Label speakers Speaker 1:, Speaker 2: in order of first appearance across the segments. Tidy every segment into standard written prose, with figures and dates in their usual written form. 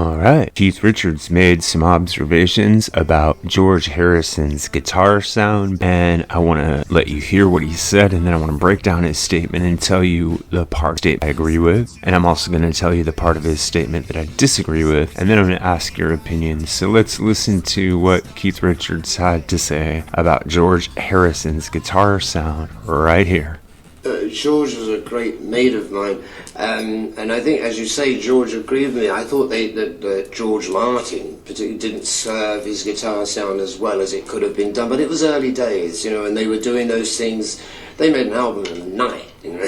Speaker 1: Alright, Keith Richards made some observations about George Harrison's guitar sound, and I want to let you hear what he said, and then I want to break down his statement and tell you the part of it I agree with, and I'm also going to tell you the part of his statement that I disagree with, and then I'm going to ask your opinion. So let's listen to what Keith Richards had to say about George Harrison's guitar sound right here.
Speaker 2: George was a great mate of mine, and I think, as you say, George agreed with me. I thought that George Martin particularly didn't serve his guitar sound as well as it could have been done, but it was early days, and they were doing those things. They made an album in a night, and,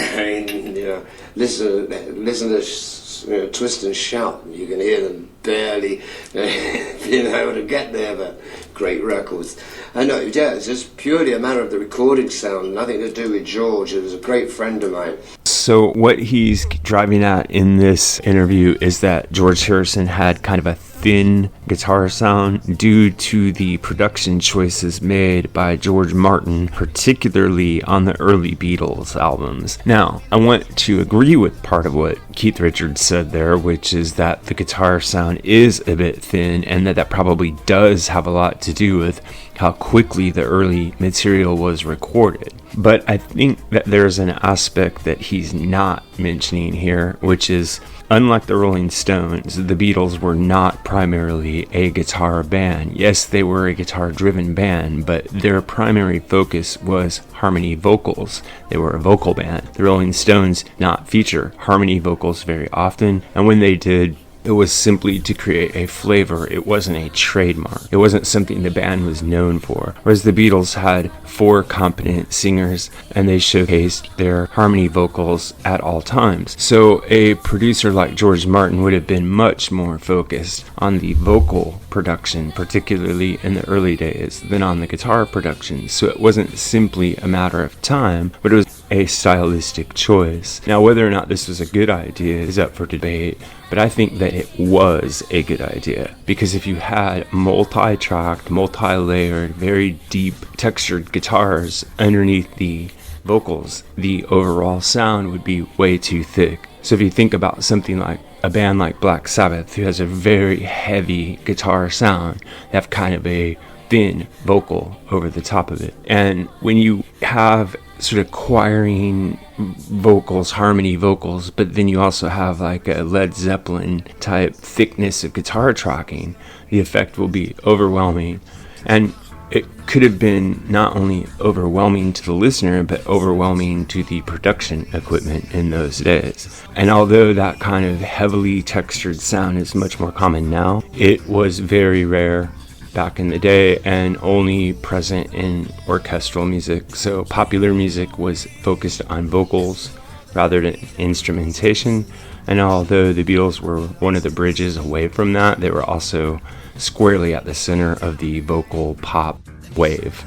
Speaker 2: listen to Twist and Shout. You can hear them barely being able to get there, but great records. I know, yeah, it's just purely a matter of the recording sound, nothing to do with George. It was a great friend of mine.
Speaker 1: So what he's driving at in this interview is that George Harrison had kind of a thin guitar sound due to the production choices made by George Martin, particularly on the early Beatles albums. Now, I want to agree with part of what Keith Richards said there, which is that the guitar sound is a bit thin, and that probably does have a lot to do with how quickly the early material was recorded. But I think that there's an aspect that he's not mentioning here, which is, unlike the Rolling Stones, the Beatles were not primarily a guitar band. Yes, they were a guitar-driven band, but their primary focus was harmony vocals. They were a vocal band. The Rolling Stones did not feature harmony vocals very often, and when they did, it was simply to create a flavor. It wasn't a trademark. It wasn't something the band was known for. Whereas the Beatles had 4 competent singers, and they showcased their harmony vocals at all times. So a producer like George Martin would have been much more focused on the vocal production, particularly in the early days, than on the guitar production. So it wasn't simply a matter of time, but it was a stylistic choice. Now, whether or not this was a good idea is up for debate, but I think that it was a good idea, because if you had multi-tracked, multi-layered, very deep textured guitars underneath the vocals, the overall sound would be way too thick. So if you think about something like a band like Black Sabbath, who has a very heavy guitar sound, they have kind of a thin vocal over the top of it. And when you have sort of choiring vocals, harmony vocals, but then you also have like a Led Zeppelin type thickness of guitar tracking, the effect will be overwhelming. And it could have been not only overwhelming to the listener, but overwhelming to the production equipment in those days. And although that kind of heavily textured sound is much more common now, it was very rare back in the day and only present in orchestral music. So popular music was focused on vocals rather than instrumentation. And although the Beatles were one of the bridges away from that, they were also squarely at the center of the vocal pop wave.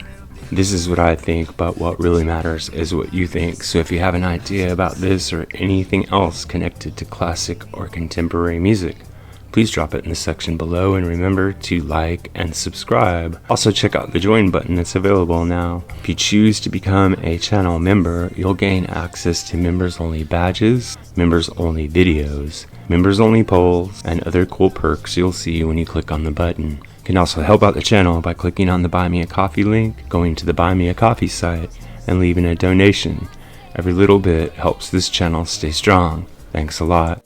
Speaker 1: This is what I think, but what really matters is what you think. So if you have an idea about this or anything else connected to classic or contemporary music, please drop it in the section below, and remember to like and subscribe. Also check out the join button that's available now. If you choose to become a channel member, you'll gain access to members only badges, members only videos, members only polls, and other cool perks you'll see when you click on the button. You can also help out the channel by clicking on the Buy Me a Coffee link, going to the Buy Me a Coffee site, and leaving a donation. Every little bit helps this channel stay strong. Thanks a lot.